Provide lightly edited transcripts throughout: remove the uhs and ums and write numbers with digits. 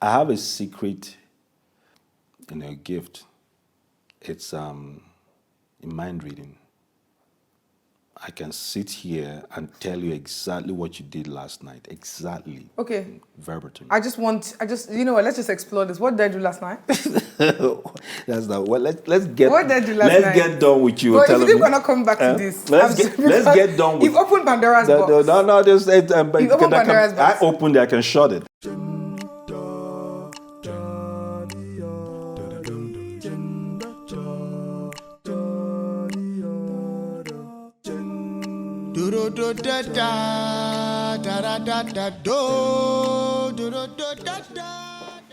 I have a secret, gift. It's in mind reading. I can sit here and tell you exactly what you did last night. Exactly. Okay. Verbatim. You know what? Let's just explore this. What did I do last night? That's not. Well, let's get. What did I do last let's night? get done with you. But if you think we're not coming back to this, let's get done with. You've opened Pandora's box. No. Just You've opened Pandora's box. I opened it. I can shut it.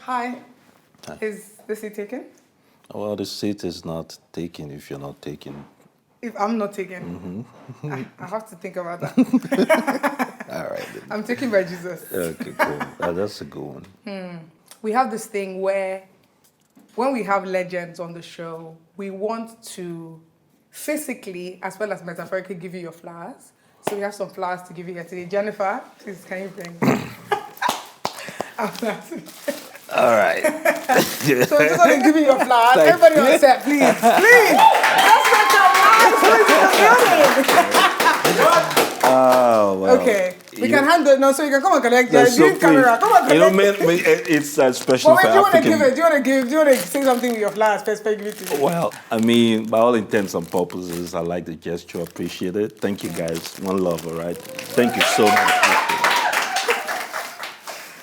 Hi. Is the seat taken? Well, the seat is not taken if you're not taken. If I'm not taken, I have to think about that. All right. I'm taken by Jesus. Okay, cool. That's a good one. We have this thing where when we have legends on the show, we want to physically as well as metaphorically give you your flowers. So we have some flowers to give you here today. Jennifer, please can you bring All right. So I just want to give you your flowers. Everybody on set, please. Please. Let's make our flowers. Oh, well. Okay. We can handle it. No, so you can come and collect That's your camera. Come and collect it's special but wait, for do you want to African. give it? Do you want to say something with your flowers first? Give it to me. Well, I mean, by all intents and purposes, I like the gesture. Appreciate it. Thank you, guys. One love, all right? Thank you so much.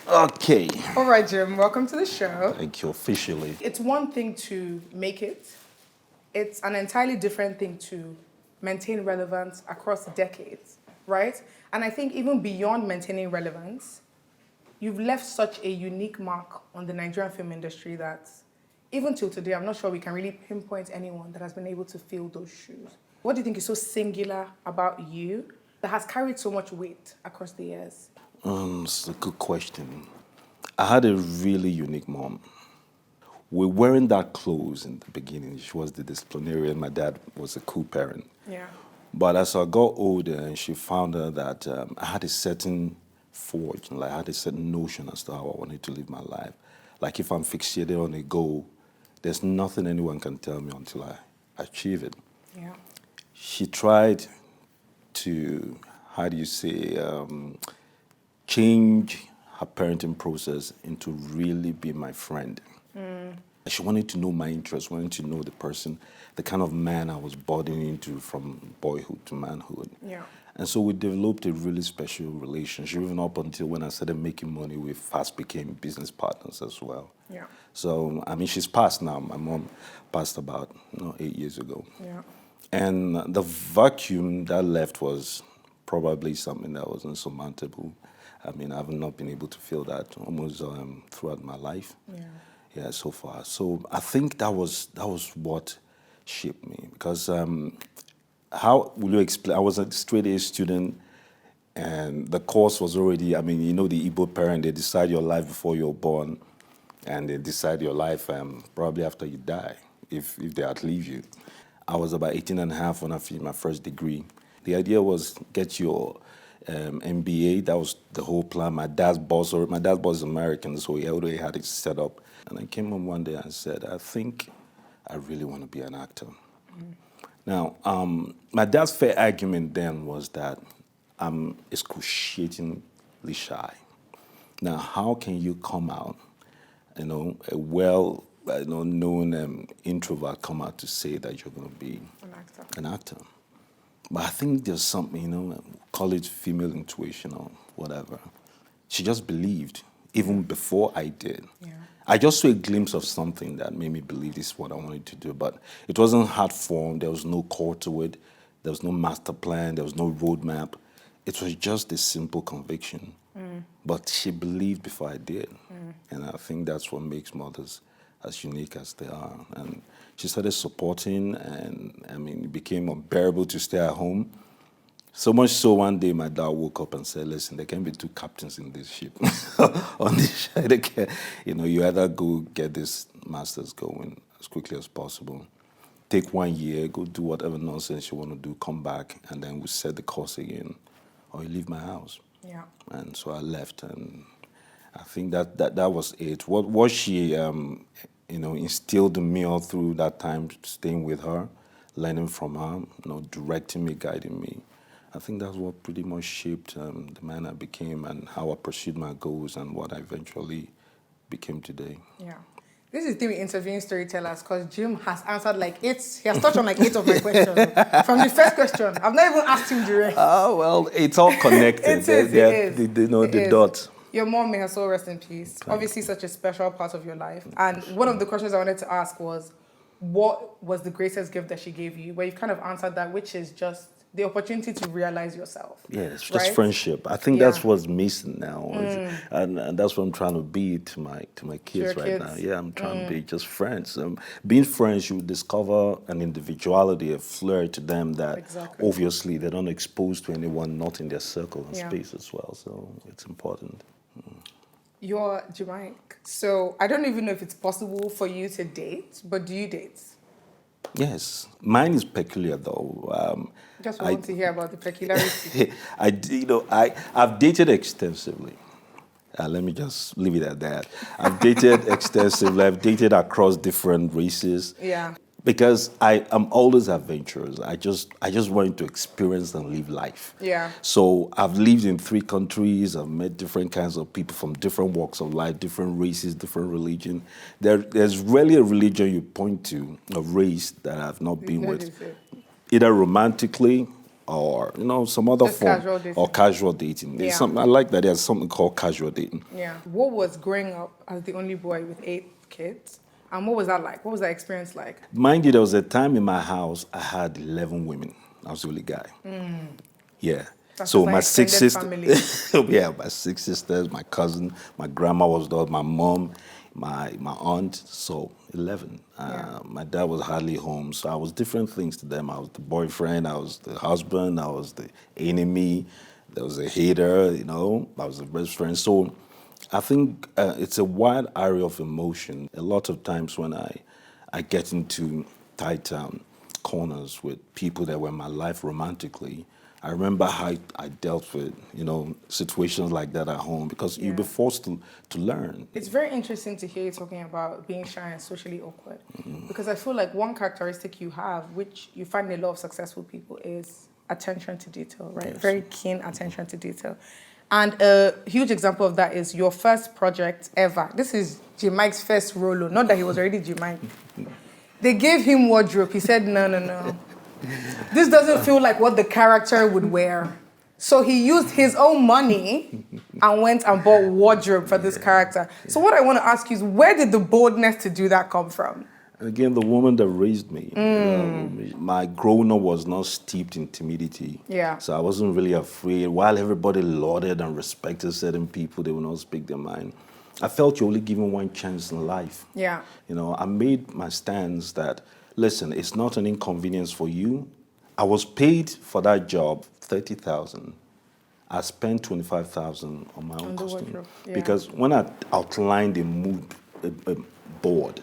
Okay. All right, Jim. Welcome to the show. Thank you officially. It's one thing to make it. It's an entirely different thing to maintain relevance across decades, right? And I think even beyond maintaining relevance, you've left such a unique mark on the Nigerian film industry that even till today, I'm not sure we can really pinpoint anyone that has been able to fill those shoes. What do you think is so singular about you that has carried so much weight across the years? It's a good question. I had a really unique mom. We weren't that close in the beginning. She was the disciplinarian. My dad was a cool parent. Yeah. But as I got older, and she found out that I had a certain forge, I had a certain notion as to how I wanted to live my life. Like if I'm fixated on a goal, there's nothing anyone can tell me until I achieve it. Yeah. She tried to, change her parenting process into really be my friend. She wanted to know my interests, wanted to know the person, the kind of man I was budding into from boyhood to manhood. Yeah. And so we developed a really special relationship, even up until when I started making money, we fast became business partners as well. Yeah. So, I mean, she's passed now. My mom passed about 8 years ago. Yeah. And the vacuum that left was probably something that was insurmountable. I mean, I've not been able to feel that almost throughout my life. Yeah, so far. So I think that was what shaped me. Because how will you explain? I was a straight A student, and the course was already, I mean, the Igbo parent, they decide your life before you're born, and they decide your life probably after you die, if they outlive you. I was about 18 and a half when I finished my first degree. The idea was get your MBA. That was the whole plan. My dad's boss is American, so he already had it set up. And I came home one day and said, I think I really want to be an actor. Now, my dad's fair argument then was that I'm excruciatingly shy. Now, how can you come out, a known introvert come out to say that you're going to be an actor? But I think there's something, call it female intuition or whatever. She just believed, even before I did. Yeah. I just saw a glimpse of something that made me believe this is what I wanted to do. But it wasn't hard formed. There was no core to it. There was no master plan. There was no roadmap. It was just a simple conviction. But she believed before I did. And I think that's what makes mothers as unique as they are. And she started supporting, and I mean, it became unbearable to stay at home. So much so one day my dad woke up and said, listen, there can be two captains in this ship. On this ship, you either go get this master's going as quickly as possible, take 1 year, go do whatever nonsense you want to do, come back, and then we set the course again, or you leave my house. Yeah. And so I left, and I think that was it. What she, instilled in me all through that time, staying with her, learning from her, directing me, guiding me. I think that's what pretty much shaped the man I became and how I pursued my goals and what I eventually became today. Yeah. This is the thing with interviewing storytellers because Jim has answered he has touched on 8 of my questions. From the first question, I've not even asked him direct. Oh, well, it's all connected. It is. The dots. Your mom, may her soul rest in peace. Obviously, such a special part of your life. And one of the questions I wanted to ask was, what was the greatest gift that she gave you? Where you've kind of answered that, which is just the opportunity to realize yourself. Yes, just friendship. I think that's what's missing now, and that's what I'm trying to be to my kids now. Yeah, I'm trying to be just friends. Being friends, you discover an individuality, a flair to them that obviously they don't expose to anyone not in their circle and space as well. So it's important. You're Jamaican, so I don't even know if it's possible for you to date, but do you date? Yes, mine is peculiar though. Just want to hear about the peculiarity. I've dated extensively. Let me just leave it at that. I've dated extensively. I've dated across different races. Yeah. Because I am always adventurous. I just want to experience and live life. Yeah. So I've lived in 3 countries. I've met different kinds of people from different walks of life, different races, different religion. There's rarely a religion you point to, a race that I've not been with, either romantically or some other form or casual dating. There's something I like that there's something called casual dating. Yeah. What was growing up as the only boy with 8 kids? And what was that like? What was that experience like? Mind you, there was a time in my house I had 11 women. I was the only guy. Yeah. That's so my 6 sisters. Yeah, my 6 sisters, my cousin, my grandma was there, my mom, my aunt. So 11. My dad was hardly home, so I was different things to them. I was the boyfriend, I was the husband, I was the enemy, there was a hater, I was the best friend. So I think it's a wide area of emotion. A lot of times when I get into tight corners with people that were in my life romantically, I remember how I dealt with, situations like that at home because you'll be forced to learn. It's very interesting to hear you talking about being shy and socially awkward because I feel like one characteristic you have, which you find in a lot of successful people, is attention to detail, right? Yes. Very keen attention to detail. And a huge example of that is your first project ever. This is J-Mike's first rolo, not that he was already J-Mike. They gave him wardrobe. He said, no. This doesn't feel like what the character would wear. So he used his own money and went and bought wardrobe for this character. So what I want to ask you is, where did the boldness to do that come from? Again, the woman that raised me. My growing up was not steeped in timidity. Yeah. So I wasn't really afraid. While everybody lauded and respected certain people, they would not speak their mind. I felt you're only given one chance in life. Yeah. I made my stance that, listen, it's not an inconvenience for you. I was paid for that job $30,000. I spent $25,000 on my own costume. Yeah. Because when I outlined a board,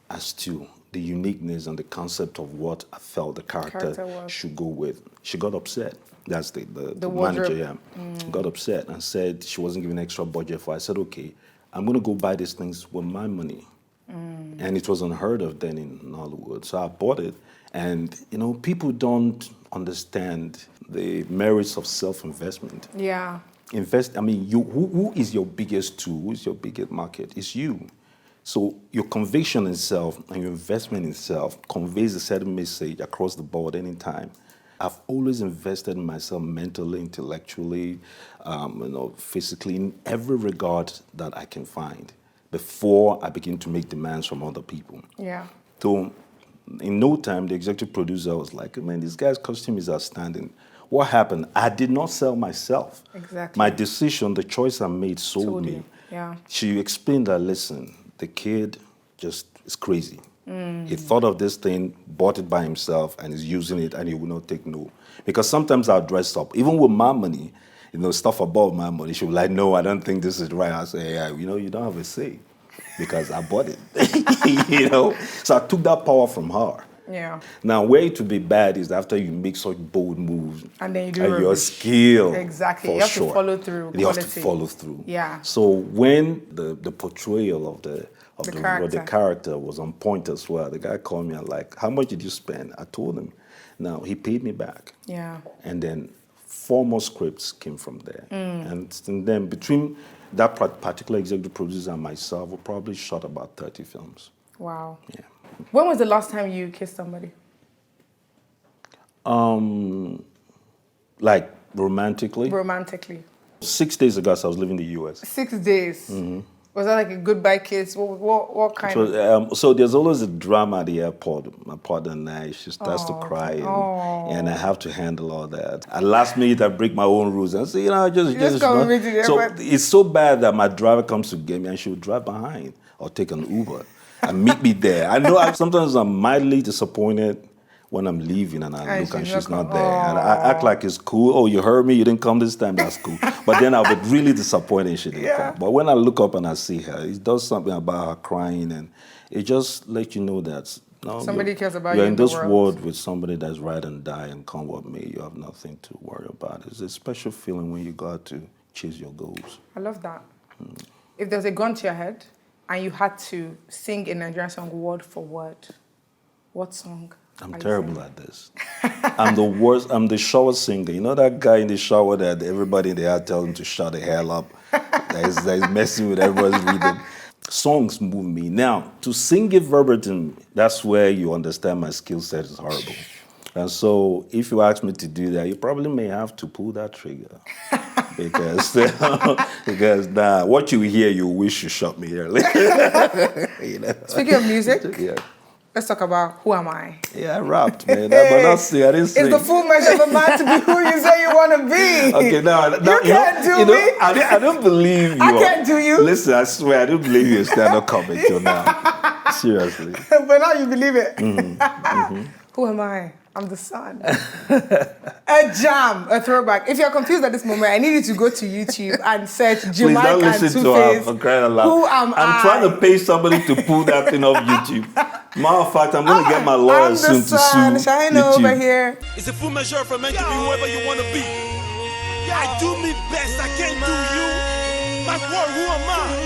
as to the uniqueness and the concept of what I felt the character should go with, she got upset. That's the manager, got upset and said she wasn't giving extra budget for it. I said, okay, I'm going to go buy these things with my money. And it was unheard of then in Hollywood. So I bought it. And, people don't understand the merits of self-investment. Yeah. Who is your biggest tool? Who is your biggest market? It's you. So your conviction in self and your investment in self conveys a certain message across the board anytime. I've always invested in myself mentally, intellectually, physically, in every regard that I can find before I begin to make demands from other people. Yeah. So in no time, the executive producer was like, man, this guy's costume is outstanding. What happened? I did not sell myself. Exactly. My decision, the choice I made sold me. Yeah. She explained that, listen, the kid just is crazy. He thought of this thing, bought it by himself, and is using it, and he will not take no. Because sometimes I'll dress up, even with my money, stuff above my money. She'll be like, no, I don't think this is right. I say, yeah, you don't have a say, because I bought it. So I took that power from her. Yeah. Now, where it would be bad is after you make such bold moves And then you do and your rubbish. skill. Exactly. For You have sure. to follow through. You have to Quality. follow through. Yeah. So when the portrayal of the character. character was on point as well, the guy called me and like, how much did you spend? I told him. Now he paid me back. Yeah. And then 4 more scripts came from there. And then between that particular executive producer and myself, we probably shot about 30 films. Wow. Yeah. When was the last time you kissed somebody? Like romantically. Romantically. 6 days ago, so I was living in the U.S. 6 days. Was that like a goodbye kiss? What kind of? So there's always a drama at the airport. My partner and I, she starts to cry, and I have to handle all that. At last minute, I break my own rules and say, just come with me to the So airport. it's so bad that my driver comes to get me, and she'll drive behind or take an Uber and meet me there. I know sometimes I'm mildly disappointed when I'm leaving and I look and she's not there. And I act like it's cool. Oh, you heard me, you didn't come this time, that's cool. But then I'll be really disappointed she didn't come. But when I look up and I see her, it does something about her crying, and it just lets you know that Somebody cares about you you're in in the this world. world with somebody that's ride and die, and come what may, you have nothing to worry about. It's a special feeling when you go out to chase your goals. I love that. If there's a gun to your head and you had to sing a Nigerian song word for word, what song? I'm terrible at this. I'm the worst. I'm the shower singer. You know that guy in the shower that everybody in the house tells him to shut the hell up? that is messing with everybody's rhythm. Songs move me. Now, to sing it verbatim, that's where you understand my skill set is horrible. And so if you ask me to do that, you probably may have to pull that trigger. because what you hear, you wish you shot me earlier. Speaking of music, Yeah. let's talk about Who Am I? Yeah, I rapped, man. But not sing. I didn't sing. It's the full measure of a man to be who you say you want to be. Okay, now you can't do me. I don't believe you. I can't do you. Listen, I swear, I don't believe you stand-up comic till now. Seriously. But now you believe it. Who am I? I'm the sun. A jam, a throwback. If you're confused at this moment, I need you to go to YouTube and search Please Jamaica don't and listen to her Two-Face. for crying out loud. Who am I? I'm trying to pay somebody to pull that thing off YouTube. Matter of fact, I'm going to get my lawyer soon to sue Shine YouTube. over here. It's a full measure for men to be whoever you want to be. I do me best, I can't do you. My word, who am I?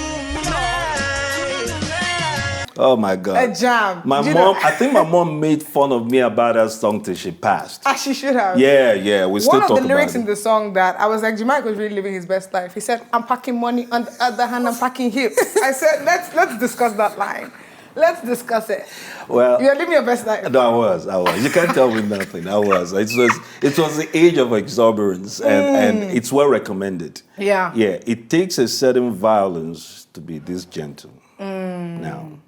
Oh my God. A jam. My mom, I think my mom made fun of me about that song till she passed. As she should have. Yeah, we still One talk of about the lyrics it. in the song that I was like, Jamaica was really living his best life. He said, I'm packing money, on the other hand, I'm packing hips. I said, let's discuss that line. Let's discuss it. Well, You're living your best life. No, I was. You can't tell me nothing. I was. It was the age of exuberance, and it's well recommended. Yeah. Yeah, it takes a certain violence to be this gentle now.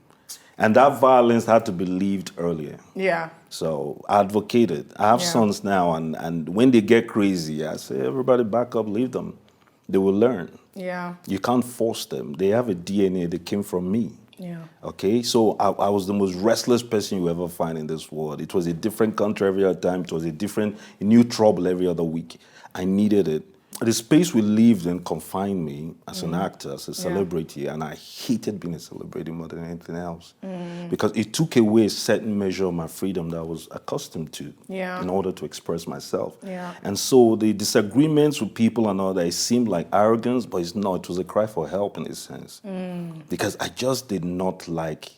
And that violence had to be lived earlier. Yeah. So I advocated. I have sons now, and when they get crazy, I say, everybody back up, leave them. They will learn. Yeah. You can't force them. They have a DNA that came from me. Yeah. Okay, so I was the most restless person you ever find in this world. It was a different country every other time. It was a new trouble every other week. I needed it. The space we lived in confined me as an actor, as a celebrity, and I hated being a celebrity more than anything else. Because it took away a certain measure of my freedom that I was accustomed to in order to express myself. Yeah. And so the disagreements with people and all that, it seemed like arrogance, but it's not. It was a cry for help in a sense. Because I just did not like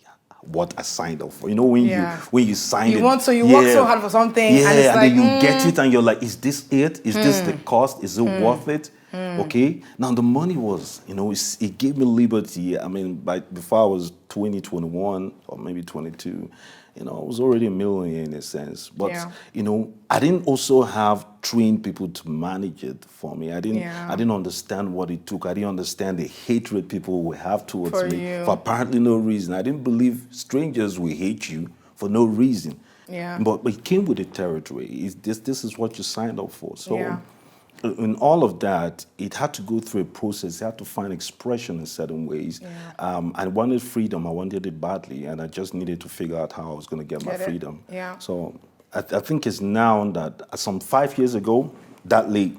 what I signed up for. You know, when you sign it. You work so hard for something, and it's and like, then you get it, and you're like, is this it? Is this the cost? Is it worth it? Okay. Now the money was, it gave me liberty. I mean, before I was 20, 21, or maybe 22, I was already a millionaire in a sense. But I didn't also have trained people to manage it for me. I didn't understand what it took. I didn't understand the hatred people would have towards me for apparently no reason. I didn't believe strangers will hate you for no reason. Yeah. But it came with the territory. This is what you signed up for. So in all of that, it had to go through a process. It had to find expression in certain ways. I wanted freedom. I wanted it badly, and I just needed to figure out how I was going to get my freedom. Yeah. So I think it's now that some 5 years ago, that late,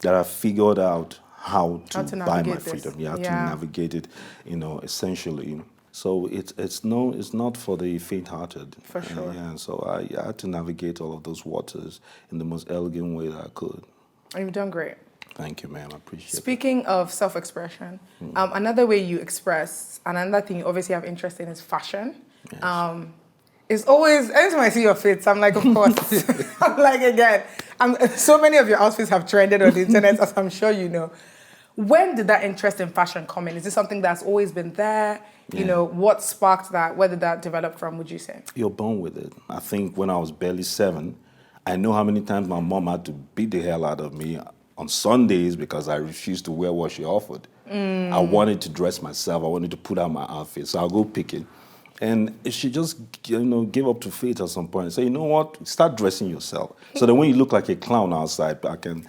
that I figured out how to buy my freedom. To navigate it, essentially. So it's not for the faint-hearted. For sure. Yeah, so I had to navigate all of those waters in the most elegant way that I could. And you've done great. Thank you, ma'am. I appreciate it. Speaking of self-expression, another way you express, and another thing you obviously have interest in is fashion. Yes. It's always, anytime I see your fits, I'm like, of course. I'm like, again, so many of your outfits have trended on the internet, as I'm sure you know. When did that interest in fashion come in? Is this something that's always been there? You Yeah. know, what sparked that? Where did that develop from, would you say? You're born with it. I think when I was barely 7, I know how many times my mom had to beat the hell out of me on Sundays because I refused to wear what she offered. I wanted to dress myself. I wanted to put out my outfit. So I'll go pick it. And she just, gave up to fate at some point and say, you know what, start dressing yourself. So that when you look like a clown outside, I can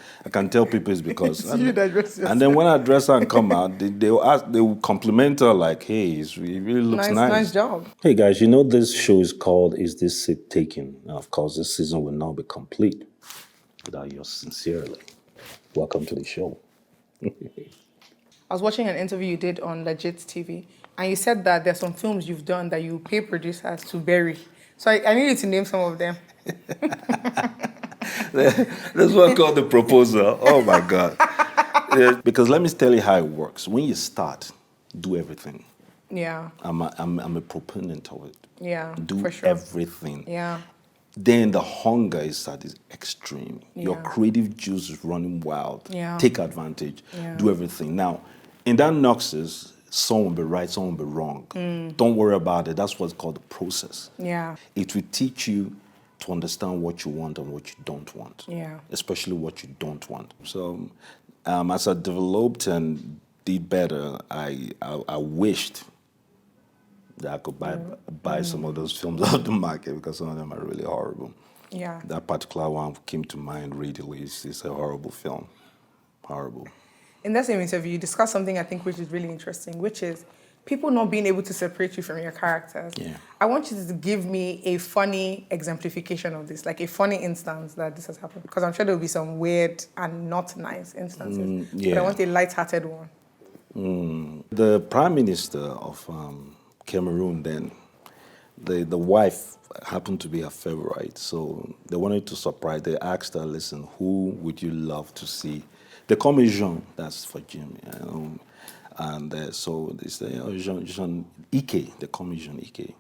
tell people it's because. It's you that dress and then when I dress her and come out, they will compliment her like, hey, it really looks nice. Nice job. Hey guys, this show is called Is This Seat Taken? And of course, this season will not be complete without yours sincerely. Welcome to the show. I was watching an interview you did on Legit TV, and you said that there's some films you've done that you pay producers to bury. So I need you to name some of them. That's what I call the proposal. Oh my God. Yeah, because let me tell you how it works. When you start, do everything. Yeah. I'm a proponent of it. Yeah, Do for sure. everything. Yeah. Then the hunger is at its extreme. Your Yeah. creative juice is running wild. Yeah. Take advantage. Yeah. Do everything. Now, in that noxus, some will be right, some will be wrong. Don't worry about it. That's what's called the process. Yeah. It will teach you to understand what you want and what you don't want. Yeah. Especially what you don't want. So, as I developed and did better, I wished that I could buy some of those films off the market because some of them are really horrible. Yeah. That particular one came to mind readily. It's a horrible film. Horrible. In that same interview, you discussed something I think which is really interesting, which is people not being able to separate you from your characters. Yeah. I want you to give me a funny exemplification of this, like a funny instance that this has happened. Because I'm sure there will be some weird and not nice instances. yeah. But I want a light-hearted one. The Prime Minister of Cameroon then, the wife happened to be her favorite, so they wanted to surprise. They asked her, listen, who would you love to see? They call me Jean, that's for Jim. And so they say, oh, Jean Iyke, they call me Jean Iyke.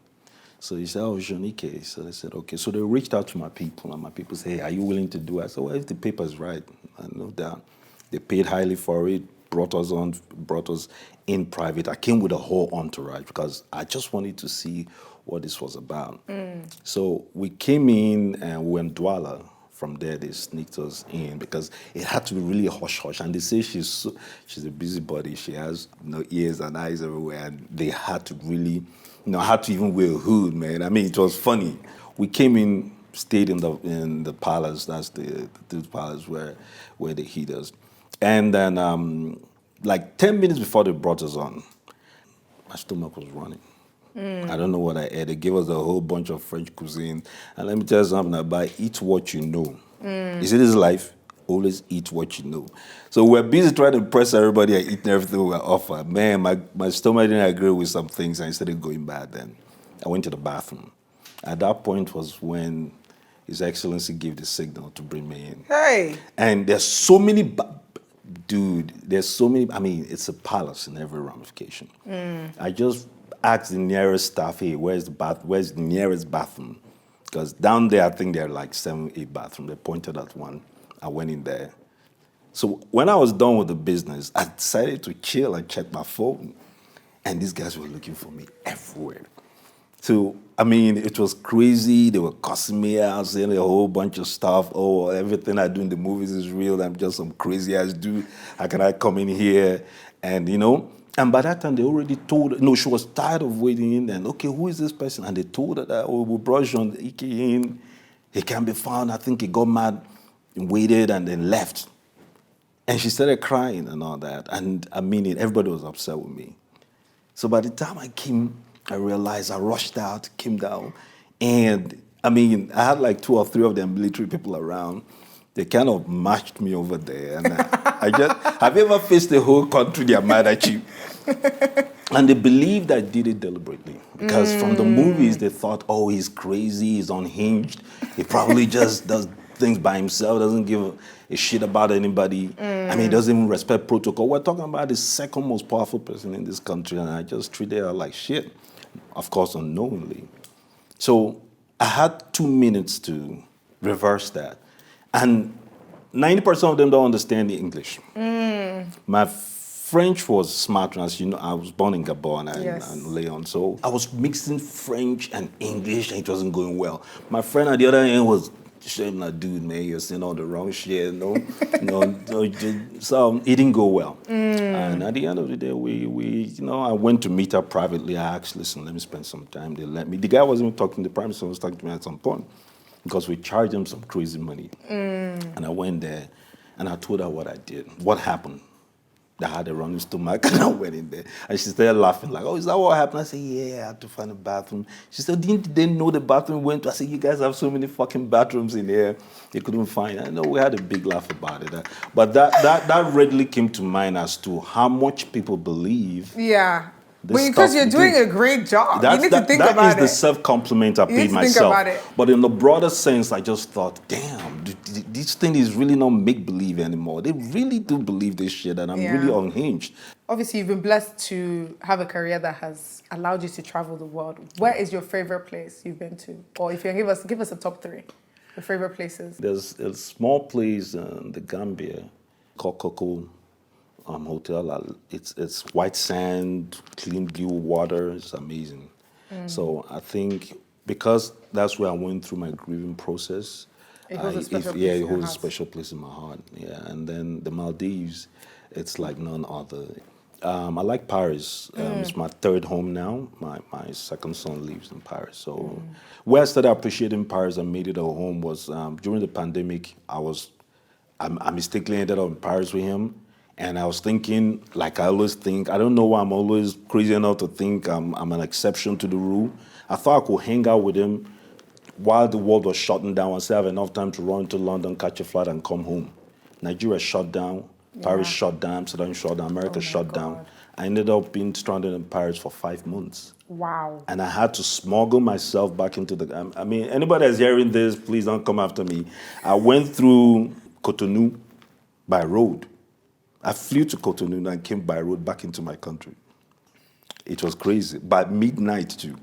So he said, oh, Jean Iyke. So they said, okay. So they reached out to my people, and my people said, hey, are you willing to do it? I said, well, if the paper's right, no doubt. They paid highly for it, brought us in private. I came with a whole entourage because I just wanted to see what this was about. So we came in and we went Douala. From there, they sneaked us in because it had to be really hush-hush. And they say she's a busybody. She has ears and eyes everywhere. And they had to really, had to even wear a hood, man. I mean, it was funny. We came in, stayed in the palace. That's the palace where they hid us. And then, like 10 minutes before they brought us on, my stomach was running. I don't know what I ate. They gave us a whole bunch of French cuisine. And let me tell you something about eat what you know. You see this life? Always eat what you know. So we're busy trying to impress everybody and eating everything we offer. Man, my stomach didn't agree with some things and it started going bad then. I went to the bathroom. At that point was when His Excellency gave the signal to bring me in. Hey! And there's so many... there's so many... I mean, it's a palace in every ramification. I just... asked the nearest staff, hey, where's the nearest bathroom? Because down there, I think there are like 7, 8 bathrooms. They pointed at one. I went in there. So when I was done with the business, I decided to chill and check my phone. And these guys were looking for me everywhere. So, I mean, it was crazy. They were cussing me out, saying a whole bunch of stuff. Oh, everything I do in the movies is real. I'm just some crazy ass dude. How can I come in here? And, And by that time, they already told her, she was tired of waiting in. And, okay, who is this person? And they told her that, we brought Jean Iyke in. He can't be found. I think he got mad and waited and then left. And she started crying and all that. And I mean it, everybody was upset with me. So by the time I came, I realized I rushed out, came down. And, I mean, I had like 2 or 3 of them military people around. They kind of marched me over there. And I just, have you ever faced the whole country, they're mad at you? And they believed I did it deliberately. Because from the movies, they thought, oh, he's crazy, he's unhinged. He probably just does things by himself, doesn't give a shit about anybody. I mean, he doesn't even respect protocol. We're talking about the second most powerful person in this country, and I just treated her like shit. Of course, unknowingly. So I had 2 minutes to reverse that. And 90% of them don't understand the English. My French was smart, as you know. I was born in Gabon and Leon, so I was mixing French and English, and it wasn't going well. My friend at the other end was shame, like, dude, man, you're saying all the wrong shit, so it didn't go well. And at the end of the day, I went to meet her privately. I asked, listen, let me spend some time. They let me. The guy wasn't even talking to the prime minister, he was talking to me at some point, because we charged him some crazy money. And I went there, and I told her what I did, what happened. I had a running stomach, and I went in there. And she started laughing, like, oh, is that what happened? I said, yeah, I had to find a bathroom. She said, didn't they know the bathroom went to? I said, you guys have so many fucking bathrooms in here. They couldn't find it. I know we had a big laugh about it. But that readily came to mind as to how much people believe. Yeah. Well, because you're doing a great job. You need to think about it. That is the self-compliment I paid myself. Think about it. But in the broader sense, I just thought, damn, this thing is really not make-believe anymore. They really do believe this shit, and I'm really unhinged. Obviously, you've been blessed to have a career that has allowed you to travel the world. Where is your favorite place you've been to? Or if you can give us a top 3, your favorite places. There's a small place in the Gambia called Coco Hotel. It's white sand, clean blue water. It's amazing. So I think because that's where I went through my grieving process. It holds a special place. It holds a special place in my heart. Yeah, and then the Maldives, it's like none other. I like Paris. It's my 3rd home now. My second son lives in Paris. So where I started appreciating Paris and made it a home was during the pandemic. I mistakenly ended up in Paris with him. And I was thinking, like I always think, I don't know why I'm always crazy enough to think I'm an exception to the rule. I thought I could hang out with him while the world was shutting down and still have enough time to run to London, catch a flight, and come home. Nigeria shut down, Paris shut down, Amsterdam shut down, America shut down. I ended up being stranded in Paris for 5 months. Wow. And I had to smuggle myself back into the... I mean, anybody that's hearing this, please don't come after me. I went through Cotonou by road. I flew to Cotonou and came by road back into my country. It was crazy. By midnight, too.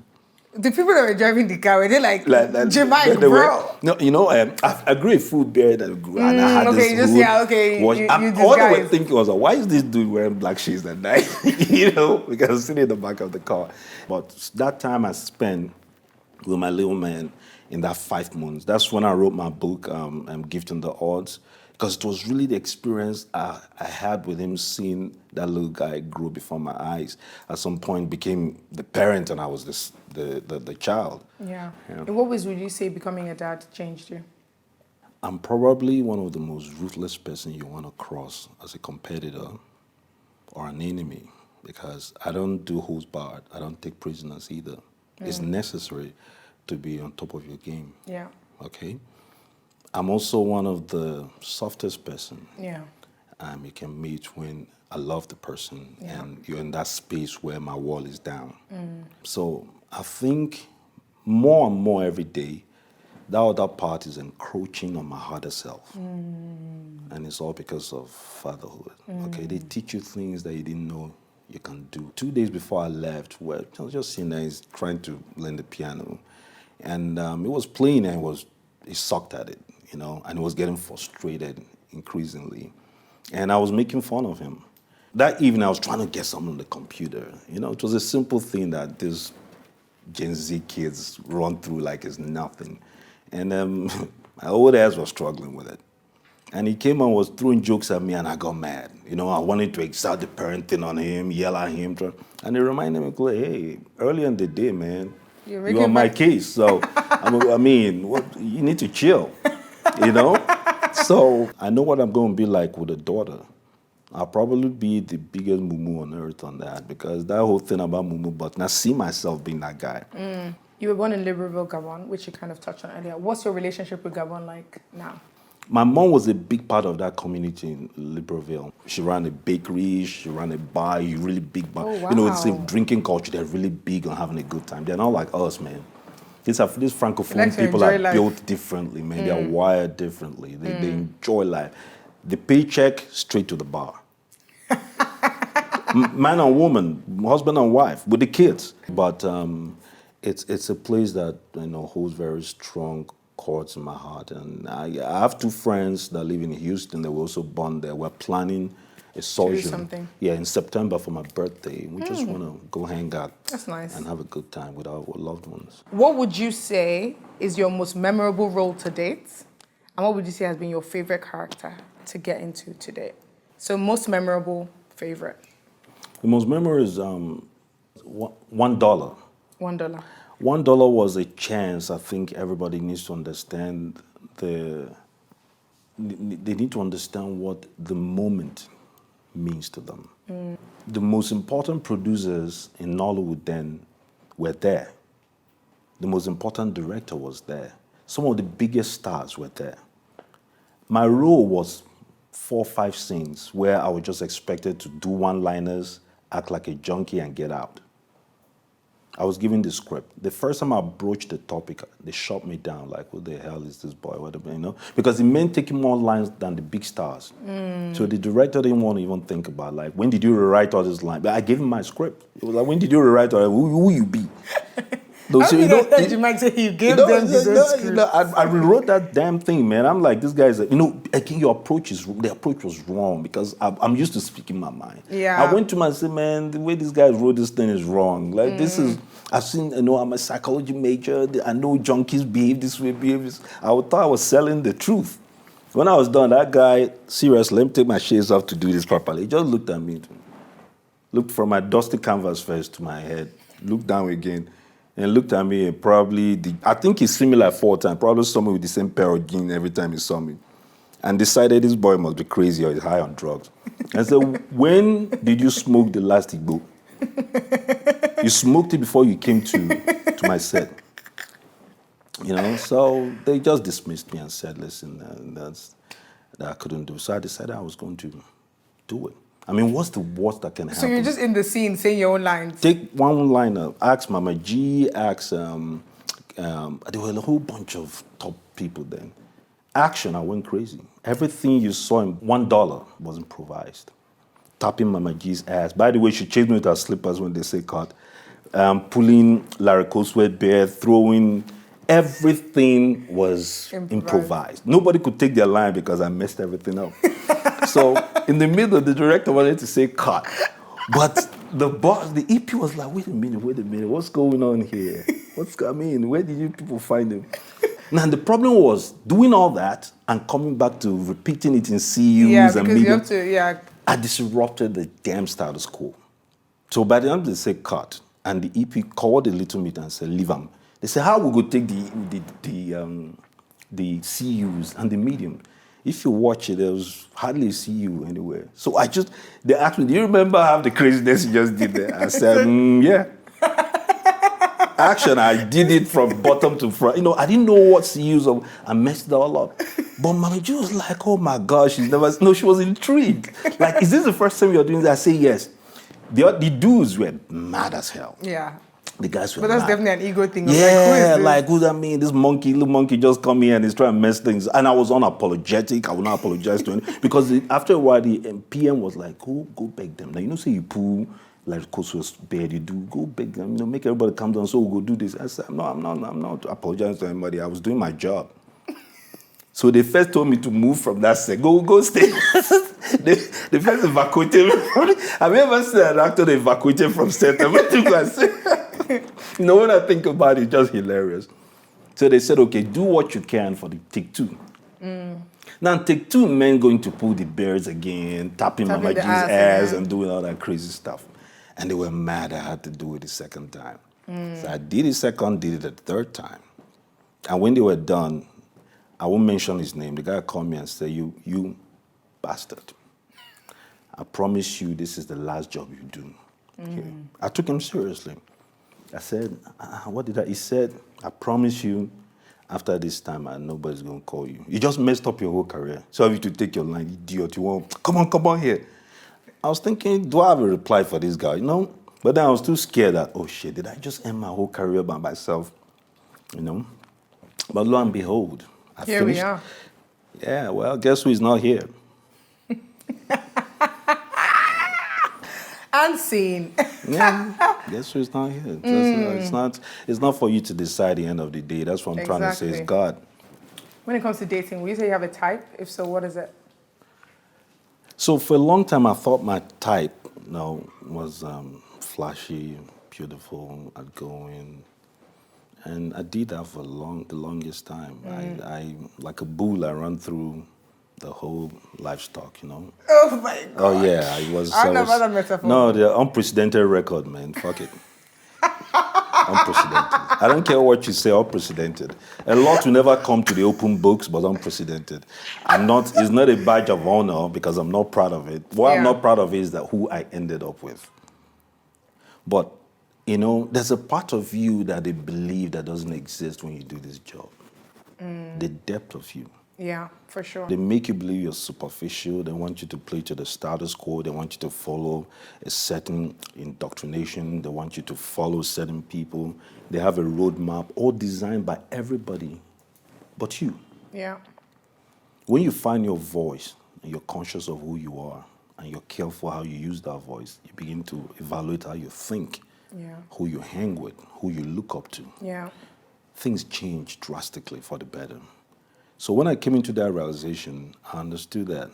The people that were driving the car, were they like Jamaican, bro? No, I agree food there and I had okay, this just, hood. yeah, okay. All I was thinking was, why is this dude wearing black shades at night? Because I was sitting in the back of the car. But that time I spent with my little man in that 5 months, that's when I wrote my book, Gifting the Odds. Because it was really the experience I had with him, seeing that little guy grow before my eyes. At some point, became the parent, and I was the child. Yeah. In what ways would you say becoming a dad changed you? I'm probably one of the most ruthless person you want to cross as a competitor or an enemy, because I don't do who's barred. I don't take prisoners either. It's necessary to be on top of your game. Yeah. Okay. I'm also one of the softest person you can meet when I love the person and you're in that space where my wall is down. So I think more and more every day, that other part is encroaching on my harder self. And it's all because of fatherhood. Okay, they teach you things that you didn't know you can do. 2 days before I left, I was just sitting there, he's trying to learn the piano. And it was playing and he sucked at it. And he was getting frustrated increasingly. And I was making fun of him. That evening, I was trying to get something on the computer. It was a simple thing that these Gen Z kids run through like it's nothing. And my old ass was struggling with it. And he came and was throwing jokes at me, and I got mad. I wanted to exert the parenting on him, yell at him. And it reminded me, hey, earlier in the day, man, you're on my case. So, you need to chill. So I know what I'm going to be like with a daughter. I'll probably be the biggest mumu on earth on that, because that whole thing about mumu, but I see myself being that guy. You were born in Libreville, Gabon, which you kind of touched on earlier. What's your relationship with Gabon like now? My mom was a big part of that community in Libreville. She ran a bakery, she ran a bar, a really big bar. Oh, You know, it's a wow. drinking culture. They're really big on having a good time. They're not like us, man. These Francophone like to people enjoy are life. built differently, man. They are wired differently. They enjoy life. The paycheck, straight to the bar. Man and woman, husband and wife, with the kids. But it's a place that holds very strong chords in my heart. And I have two friends that live in Houston. They were also born there. We're planning a sojourn. something. Yeah, in September for my birthday. We just want to go hang out. That's nice. And have a good time with our loved ones. What would you say is your most memorable role to date? And what would you say has been your favorite character to get into to date? So most memorable, favorite. The most memorable is $1. $1. $1 was a chance. I think everybody needs to understand they need to understand what the moment means to them. The most important producers in Nollywood then were there. The most important director was there. Some of the biggest stars were there. My role was 4 or 5 scenes where I was just expected to do one-liners, act like a junkie, and get out. I was given the script. The first time I broached the topic, they shot me down, like, who the hell is this boy? Whatever, Because it meant taking more lines than the big stars. So the director didn't want to even think about, like, when did you rewrite all these lines? But I gave him my script. It was like, when did you rewrite all who you be? You might say you gave them his own script. I rewrote that damn thing, man. I'm like, this guy's, again, the approach was wrong because I'm used to speaking my mind. Yeah. I went to him and said, man, the way this guy wrote this thing is wrong. Like, this is, I've seen, I'm a psychology major. I know junkies behave this way, I thought I was selling the truth. When I was done, that guy, seriously, let me take my shades off to do this properly. He just looked at me, looked from my dusty canvas first to my head, looked down again, and looked at me and I think he's seen me like 4 times, probably saw me with the same pair of jeans every time he saw me, and decided this boy must be crazy or he's high on drugs. And so, when did you smoke the last Igbo? You smoked it before you came to my set. So they just dismissed me and said, listen, that I couldn't do. So I decided I was going to do it. I mean, what's the worst that can happen? So you're just in the scene saying your own lines. Take one liner. Ask Mama G, ask, there were a whole bunch of top people then. Action, I went crazy. Everything you saw in $1 was improvised. Tapping Mama G's ass. By the way, she chased me with her slippers when they say cut. Pulling Larry Coswell bear, throwing, everything was improvised. Nobody could take their line because I messed everything up. So in the middle, the director wanted to say cut. But the boss, the EP was like, wait a minute, what's going on here? Where did you people find him? Now, the problem was doing all that and coming back to repeating it in CUs and media. I disrupted the damn status quo. So by the time they say cut, and the EP called the little meet and said, leave them. They said, how we go take the CUs and the medium? If you watch it, there was hardly a CU anywhere. So they asked me, do you remember how the craziness you just did there? I said, yeah. Action, I did it from bottom to front. I didn't know what CUs of. I messed it all up. But Mama G was like, oh my gosh, she was intrigued. Like, is this the first time you're doing that? I say yes. The dudes were mad as hell. Yeah. The guys were But that's mad. definitely an ego thing. Yeah, this little monkey just come here and he's trying to mess things. And I was unapologetic. I would not apologize to him. Because after a while, the PM was like, go beg them. Now, say you pull like Koso's bed, you do, go beg them, make everybody come down, so we'll go do this. I said, no, I'm not apologizing to anybody. I was doing my job. So they first told me to move from that set. Go stay. they first evacuated me. Have you ever seen an actor evacuated from set? When I think about it, it's just hilarious. So they said, okay, do what you can for the take 2. Now, take 2 men going to pull the bears again, tapping Mama G's ass and doing all that crazy stuff. And they were mad I had to do it the second time. So I did it second, did it the third time. And when they were done, I won't mention his name. The guy called me and said, you bastard. I promise you this is the last job you do. Okay. I took him seriously. I said, what did I? He said, I promise you after this time, nobody's going to call you. You just messed up your whole career. So have you to take your line, idiot. You want, come on here. I was thinking, do I have a reply for this guy? But then I was too scared that, oh shit, did I just end my whole career by myself? But lo and behold, I Here finished. we are. Yeah, well, guess who is not here? Unseen. Yeah, guess who's not here? It's not for you to decide at the end of the day. That's what I'm trying to say. It's Exactly. God. When it comes to dating, will you say you have a type? If so, what is it? So for a long time, I thought my type, was flashy, beautiful, outgoing, and I did that for the longest time. I like a bull. I ran through the whole livestock. Oh my God. Oh yeah, I was. I never that metaphor. No, the unprecedented record, man. Fuck it. Unprecedented. I don't care what you say, unprecedented. A lot will never come to the open books, but unprecedented. It's not a badge of honor because I'm not proud of it. What I'm not proud of is that who I ended up with. But, there's a part of you that they believe that doesn't exist when you do this job. The depth of you. Yeah, for sure. They make you believe you're superficial. They want you to play to the status quo. They want you to follow a certain indoctrination. They want you to follow certain people. They have a roadmap, all designed by everybody but you. Yeah. When you find your voice and you're conscious of who you are and you're careful how you use that voice, you begin to evaluate how you think, who you hang with, who you look up to. Yeah. Things change drastically for the better. So when I came into that realization, I understood that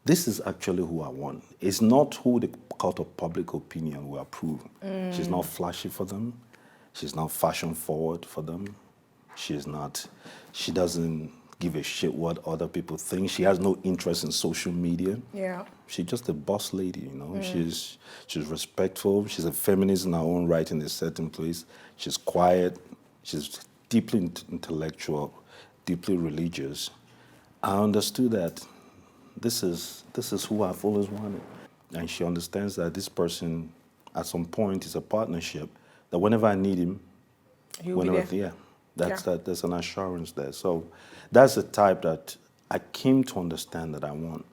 this is actually who I want. It's not who the court of public opinion will approve. She's not flashy for them. She's not fashion forward for them. She doesn't give a shit what other people think. She has no interest in social media. Yeah. She's just a boss lady, She's respectful. She's a feminist in her own right in a certain place. She's quiet. She's deeply intellectual, deeply religious. I understood that this is who I've always wanted. And she understands that this person, at some point, is a partnership, that whenever I need him, He'll be there. there's an assurance there. So that's the type that I came to understand that I want.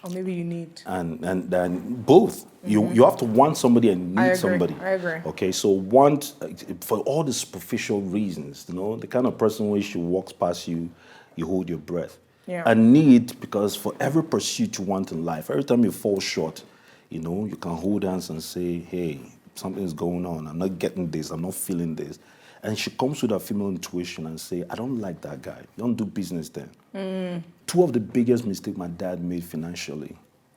Or maybe you need. And then both. You have to want somebody and need somebody. I agree. Okay, so want for all the superficial reasons, the kind of person when she walks past you, you hold your breath. Yeah. And need, because for every pursuit you want in life, every time you fall short, you can hold hands and say, hey, something's going on. I'm not getting this. I'm not feeling this. And she comes with her female intuition and say, I don't like that guy. Don't do business then. Two of the biggest mistakes my dad made financially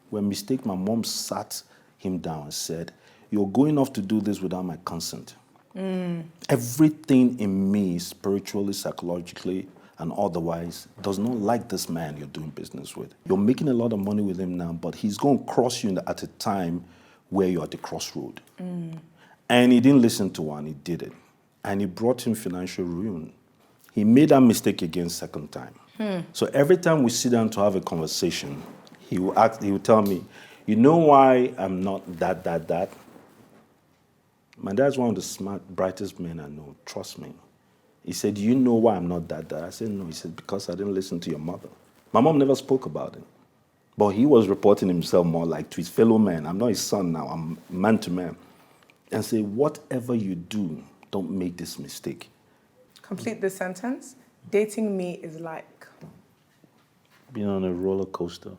were mistakes my mom sat him down and said, you're going off to do this without my consent. Everything in me, spiritually, psychologically, and otherwise, does not like this man you're doing business with. You're making a lot of money with him now, but he's going to cross you at a time where you're at the crossroad. And he didn't listen to one, he did it. And he brought him financial ruin. He made that mistake again second time. So every time we sit down to have a conversation, he will tell me, you know why I'm not that? My dad's one of the brightest men I know, trust me. He said, do you know why I'm not that? I said, no. He said, because I didn't listen to your mother. My mom never spoke about it. But he was reporting himself more like to his fellow man. I'm not his son now, I'm man to man. And say, whatever you do, don't make this mistake. Complete this sentence. Dating me is like. Being on a roller coaster.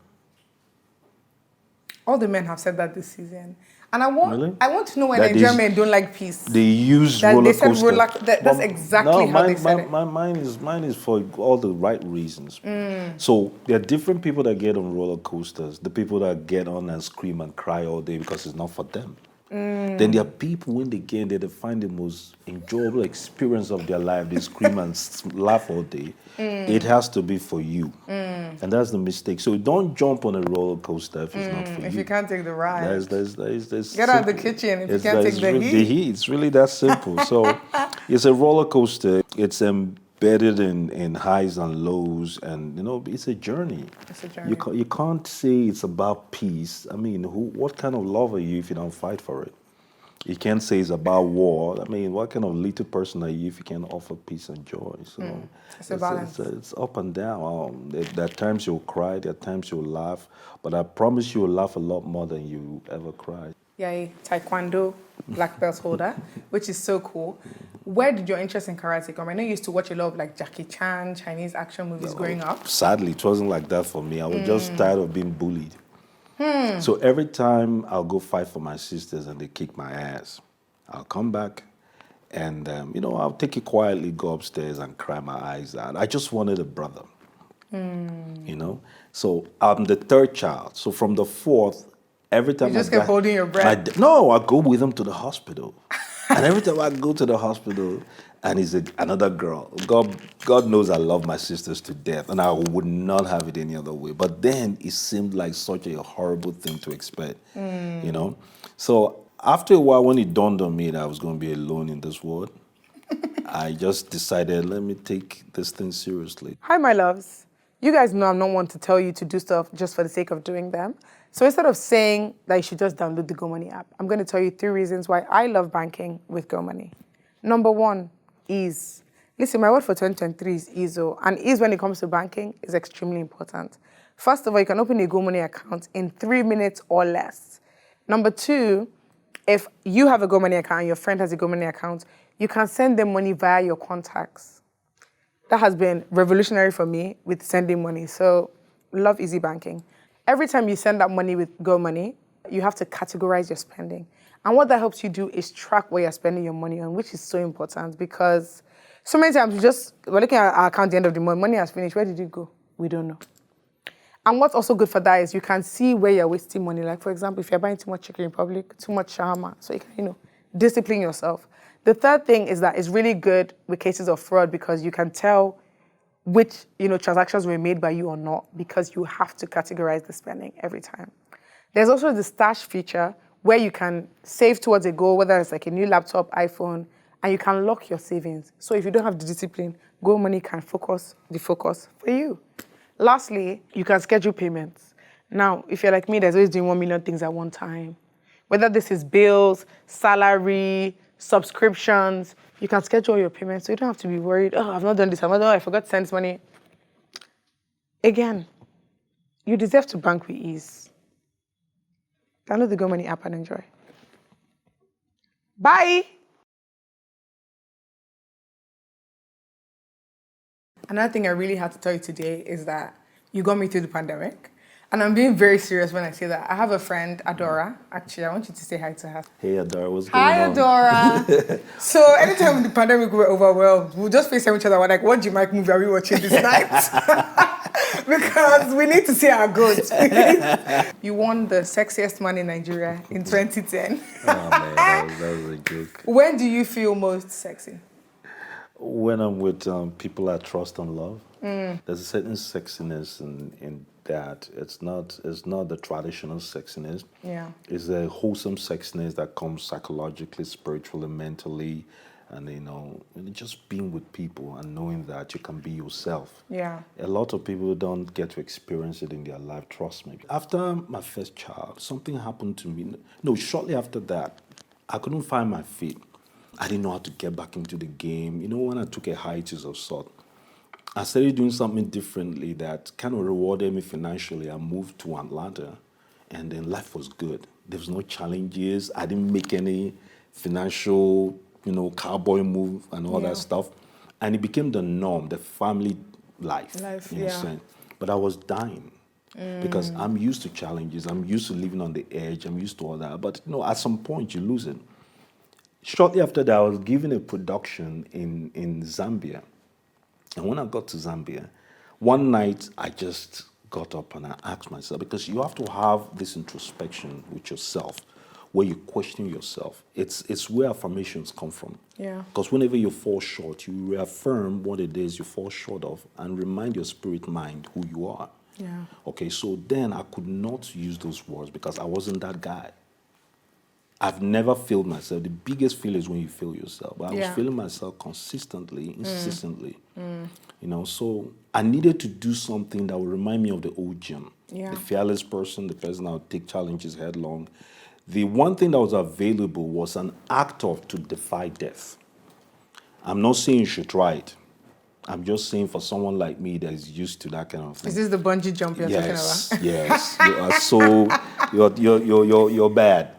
All the men have said that this season. And I want to know when That Nigerian men don't like peace. They use That roller they said coaster. that's exactly how they said it. Mine is for all the right reasons. So there are different people that get on roller coasters. The people that get on and scream and cry all day because it's not for them. Then there are people, when they get there, they find the most enjoyable experience of their life. They scream and laugh all day. It has to be for you. And that's the mistake. So don't jump on a roller coaster if it's not for you. If you can't take the ride. There's Get out of the kitchen if you can't take the heat. The heat, it's really that simple. So it's a roller coaster. It's embedded in highs and lows, and it's a journey. It's a journey. You can't say it's about peace. I mean, what kind of love are you if you don't fight for it? You can't say it's about war. I mean, what kind of little person are you if you can't offer peace and joy? So It's a balance. it's up and down. There are times you'll cry, there are times you'll laugh, but I promise you'll laugh a lot more than you ever cried. Yeah, taekwondo black belt holder, which is so cool. Where did your interest in karate come? I know you used to watch a lot of like Jackie Chan, Chinese action movies growing up. Sadly, it wasn't like that for me. I was just tired of being bullied. So every time I'll go fight for my sisters and they kick my ass, I'll come back and, I'll take it quietly, go upstairs and cry my eyes out. I just wanted a brother, So I'm the third child. So from the fourth, every time You just kept holding your breath. I go with them to the hospital. And every time I go to the hospital, and it's another girl. God knows I love my sisters to death, and I would not have it any other way. But then it seemed like such a horrible thing to expect, So after a while, when it dawned on me that I was going to be alone in this world, I just decided, let me take this thing seriously. Hi, my loves. You guys know I'm not one to tell you to do stuff just for the sake of doing them. So instead of saying that you should just download the GoMoney app, I'm going to tell you 3 reasons why I love banking with GoMoney. Number 1, ease. Listen, my word for 2023 is ease. And ease when it comes to banking is extremely important. First of all, you can open a GoMoney account in 3 minutes or less. Number 2, if you have a GoMoney account and your friend has a GoMoney account, you can send them money via your contacts. That has been revolutionary for me with sending money. So, love easy banking. Every time you send that money with GoMoney, you have to categorize your spending. And what that helps you do is track where you're spending your money on, which is so important because so many times we're looking at our account at the end of the month, money has finished, where did it go? We don't know. And what's also good for that is you can see where you're wasting money. Like, for example, if you're buying too much Chicken Republic, too much shawarma, so you can, discipline yourself. The third thing is that it's really good with cases of fraud because you can tell which, transactions were made by you or not because you have to categorize the spending every time. There's also the stash feature where you can save towards a goal, whether it's like a new laptop, iPhone, and you can lock your savings. So if you don't have the discipline, GoMoney can focus for you. Lastly, you can schedule payments. Now, if you're like me, there's always doing 1 million things at one time. Whether this is bills, salary, subscriptions, you can schedule your payments so you don't have to be worried, I've not done this, I forgot to send this money. Again, you deserve to bank with ease. Download the GoMoney app and enjoy. Bye! Another thing I really had to tell you today is that you got me through the pandemic. And I'm being very serious when I say that. I have a friend, Adora. Actually, I want you to say hi to her. Hey, Adora, what's going on? Hi, Adora. So anytime in the pandemic we were overwhelmed, we'll just FaceTime each other. We're like, what Jamaican movie are we watching this night? Because we need to see our goats. You won the sexiest man in Nigeria in 2010. Oh, man, that was a joke. When do you feel most sexy? When I'm with people I trust and love, there's a certain sexiness in that. It's not the traditional sexiness. Yeah. It's a wholesome sexiness that comes psychologically, spiritually, mentally, and just being with people and knowing that you can be yourself. Yeah. A lot of people don't get to experience it in their life, trust me. After my first child, something happened to me. No, shortly after that, I couldn't find my feet. I didn't know how to get back into the game. When I took a hiatus of sort, I started doing something differently that kind of rewarded me financially. I moved to Atlanta, and then life was good. There was no challenges. I didn't make any financial, cowboy move and all that stuff. And it became the norm, the family life. You know what I'm saying? But I was dying because I'm used to challenges. I'm used to living on the edge. I'm used to all that. But, at some point, you lose it. Shortly after that, I was given a production in Zambia. And when I got to Zambia, one night I just got up and I asked myself, because you have to have this introspection with yourself, where you question yourself. It's where affirmations come from. Yeah. Because whenever you fall short, you reaffirm what it is you fall short of and remind your spirit mind who you are. Yeah. Okay, so then I could not use those words because I wasn't that guy. I've never failed myself. The biggest fail is when you fail yourself. But I was failing myself consistently, insistently. So I needed to do something that would remind me of the old Jim. Yeah. The fearless person, the person that would take challenges headlong, The one thing that was available was an actor to defy death. I'm not saying you should try it. I'm just saying for someone like me that is used to that kind of thing. Is this the bungee jump you're talking about? Yes, you are so you're bad.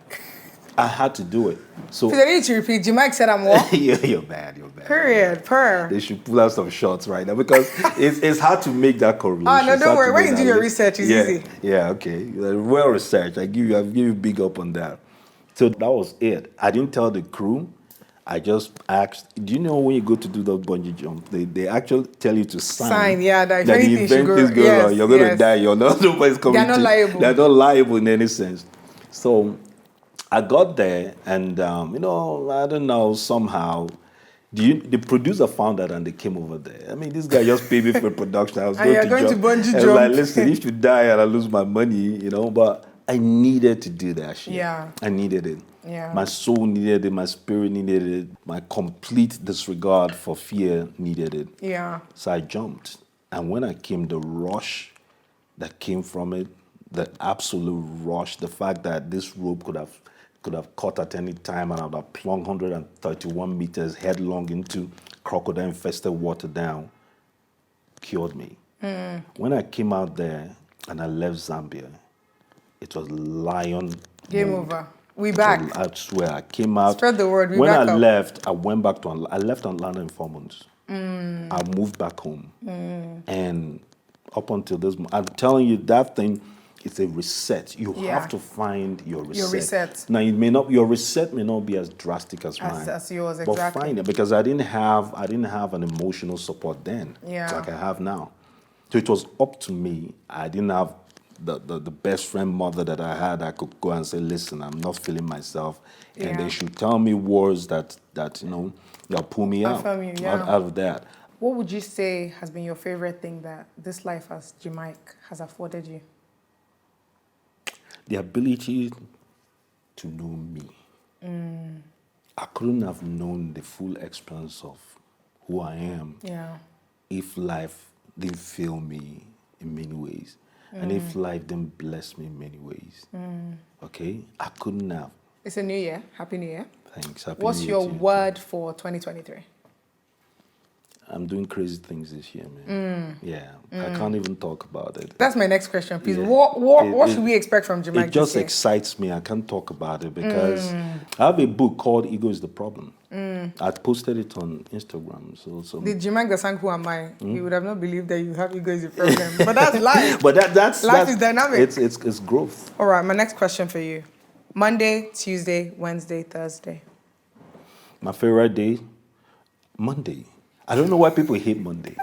I had to do it. So Please, I need to repeat. Mike said I'm what? you're bad. Period. Per. They should pull out some shots right now because it's hard to make that correlation. Oh no, don't worry. When you do your research, it's easy. Yeah, okay. Well researched. I give you big up on that. So that was it. I didn't tell the crew. I just asked. Do you know when you go to do the bungee jump, they actually tell you to sign. Yeah, that if the anything event should is go. going Yes, on. You're going to yes. die. You're not. Nobody's coming. They're not liable. They're not liable in any sense. So I got there, and I don't know, somehow the producer found that and they came over there. I mean, this guy just paid me for production. I was And you're going to jump. bungee I was jump. like, listen, if you die and I lose my money, but I needed to do that shit. Yeah. I needed it. Yeah. My soul needed it. My spirit needed it. My complete disregard for fear needed it. Yeah. So I jumped. And when I came, the rush that came from it, the absolute rush, the fact that this rope could have cut at any time and I would have plunged 131 meters headlong into crocodile-infested water down, cured me. When I came out there and I left Zambia, it was lion Game mode. over. We back. I swear, I came out. Spread the word. When I back up. left, I went back to. I left Atlanta in 4 months. I moved back home, and up until this, I'm telling you that thing. It's a reset. You have to find your reset. Your reset. Now, your reset may not be as drastic as mine. As yours, But exactly. find it, because I didn't have an emotional support then, Yeah. like I have now. So it was up to me. I didn't have the best friend mother that I had. I could go and say, listen, I'm not feeling myself, and Yeah. they should tell me words that they'll pull me out Affirm you, yeah. out of that. What would you say has been your favorite thing that this life as Jamaica has afforded you? The ability to know me. I couldn't have known the full experience of who I am Yeah. if life didn't fail me in many ways. And if life didn't bless me in many ways. Okay? I couldn't have. It's a new year. Happy New Year. Thanks. Happy What's New Year your to you. word for 2023? I'm doing crazy things this year, man. Yeah. I can't even talk about it. That's my next question, please. Yeah. What should we expect from Jamaica? It just this year? excites me. I can't talk about it because I have a book called Ego is the Problem. I posted it on Instagram. So The Jamaica that sang Who Am I? You would have not believed that you have ego is a problem. But that's life. but that's Life is dynamic. It's growth. All right, my next question for you. Monday, Tuesday, Wednesday, Thursday. My favorite day, Monday. I don't know why people hate Monday.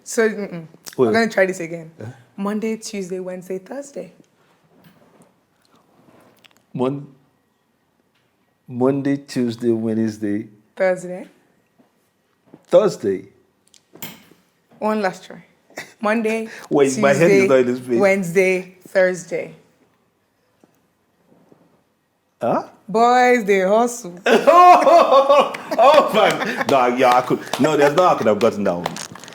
So, Well- we're going to try this again. Monday, Tuesday, Wednesday, Thursday. Monday, Tuesday, Wednesday, Thursday. Thursday. One last try. Monday, Wait, Tuesday, my head is not in this place. Wednesday, Thursday. Huh? Boys, they hustle. Oh my! No, yeah, I could. No, there's no how I could have gotten that one.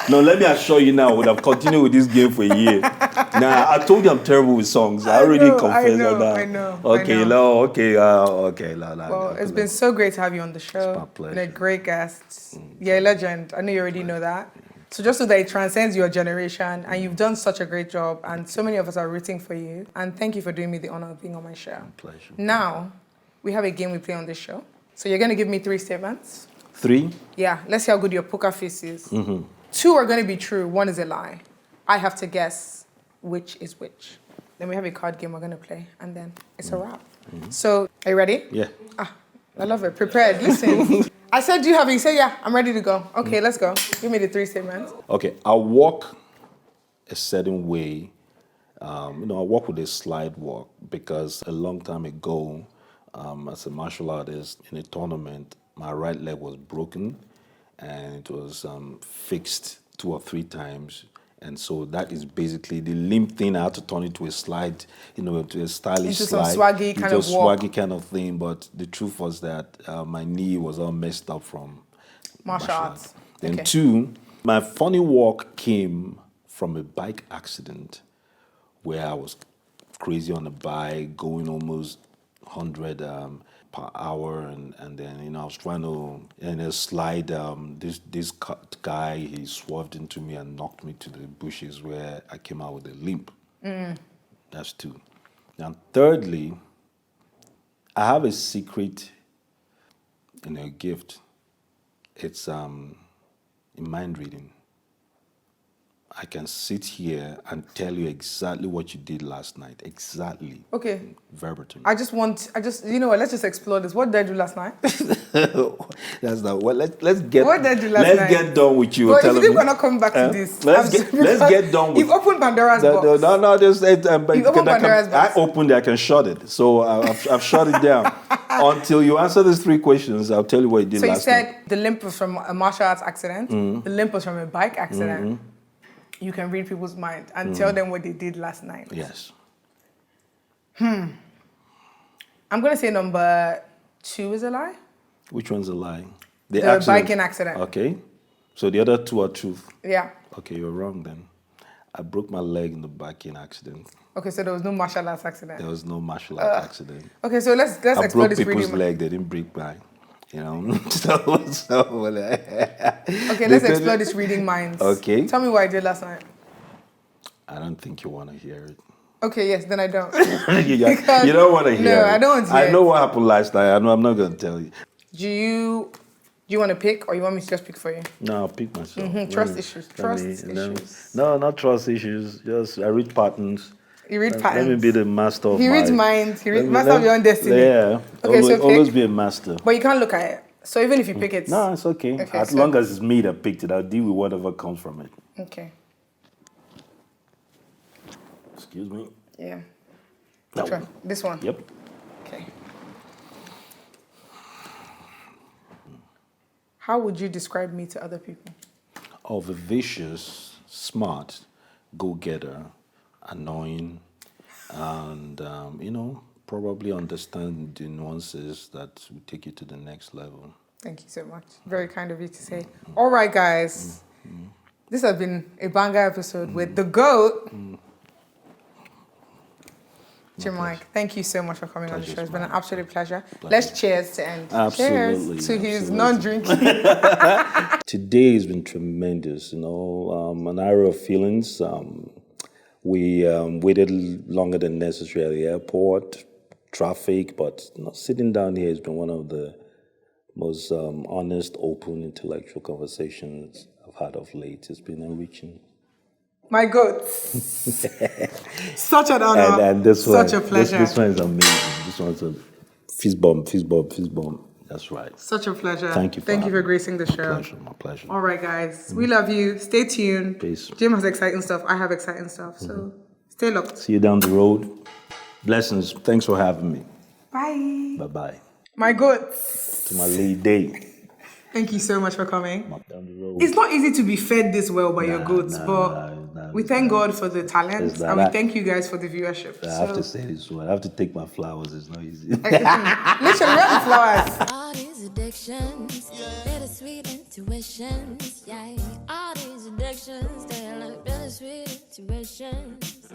No, let me assure you now, I would have continued with this game for a year. Nah, I told you I'm terrible with songs. I already confessed on that. I know. Okay, no, okay, okay, no. Well, it's been so great to have you on the show. It's my pleasure. Been a great guest. You're a legend. I know you already know that. So just so that it transcends your generation, and you've done such a great job, and so many of us are rooting for you. And thank you for doing me the honor of being on my show. Pleasure. Now, we have a game we play on this show. So you're going to give me 3 statements. 3. Yeah, let's see how good your poker face is. 2 are going to be true. 1 is a lie. I have to guess which is which. Then we have a card game we're going to play, and then it's a wrap. So, are you ready? Yeah. I love it. Prepared. Listen. I said, do you have it? You say, yeah, I'm ready to go. Okay, let's go. Give me the 3 statements. Okay, I walk a certain way. I walk with a slide walk because a long time ago, as a martial artist in a tournament, my right leg was broken and it was fixed 2 or 3 times. And so that is basically the limp thing. I had to turn it to a slide, to a stylish Into some slide. swaggy kind into of a walk. swaggy kind of thing. But the truth was that my knee was all messed up from Martial arts. Then Okay. 2, my funny walk came from a bike accident where I was crazy on the bike, going almost 100 per hour, and then I was trying to in a slide. This guy, he swerved into me and knocked me to the bushes where I came out with a limp. That's 2. And thirdly, I have a secret, gift. It's in mind reading. I can sit here and tell you exactly what you did last night. Exactly. Okay. Verbatim. Let's just explore this. What did I do last night? That's not what. Let's get. What did I do last night? Let's get done with you. Well, telling if you me. think we're not coming back to this, Let's get done with. You've opened Pandora's box. No. Just You've opened Pandora's box. I opened it. I can shut it. So I've shut it down until you answer these 3 questions. I'll tell you what you did last night. So you said the limp was from a martial arts accident. The limp was from a bike accident. You can read people's mind and tell them what they did last night. Yes. I'm going to say number 2 is a lie. Which one's a lie? The biking accident. Okay. So the other 2 are truth. Yeah. Okay, you're wrong then. I broke my leg in the biking accident. Okay, so there was no martial arts accident. There was no martial arts accident. Okay, so let's I explore broke this people's reading. leg. They didn't break mine. Okay, let's explore this reading minds. Okay. Tell me what I did last night. I don't think you want to hear it. Okay, yes, then I don't. You don't want to hear it. No, I don't want to hear I know what happened last night. I know I'm not going to tell you. Do you want to pick, or you want me to just pick for you? No, I'll pick myself. Trust issues. Issues. No, not trust issues. Just I read patterns. You read patterns. Let me be the master of He reads minds. He reads master of your own destiny. Yeah. Okay, so always pick. be a master. But you can't look at it. So even if you pick it. No, it's okay. Okay, As long as it's me that picked it, I'll deal with whatever comes from it. Okay. Excuse me. Yeah. That Which one? one. This one? Yep. Okay. How would you describe me to other people? Of a vicious, smart, go-getter, annoying, and, probably understand the nuances that will take you to the next level. Thank you so much. Very kind of you to say. All right, guys. This has been a banger episode with the GOAT. Mike, thank you so much for coming on the show. It's been an absolute pleasure. Let's cheers to end. Absolutely. Cheers to his non-drinking. Today has been tremendous, an array of feelings. We waited longer than necessary at the airport, traffic, but sitting down here has been one of the most honest, open, intellectual conversations I've had of late. It's been enriching. My GOAT. Such an honor. And this Such one, a pleasure. This one is amazing. This one's a fist bump. That's right. Such a pleasure. Thank you. Thank you for gracing the show. My pleasure. All right, guys. We love you. Stay tuned. Peace. Jim has exciting stuff. I have exciting stuff. So stay locked. See you down the road. Blessings. Thanks for having me. Bye. Bye-bye. My GOAT. To my lady. Thank you so much for coming. Down the road. It's not easy to be fed this well by your goats, but we thank God for the talent, and we thank you guys for the viewership. I have to say this one. I have to take my flowers. It's not easy. Literally, where's the flowers? All these addictions, bittersweet intuitions, yeah. All these addictions, they're like bittersweet intuitions.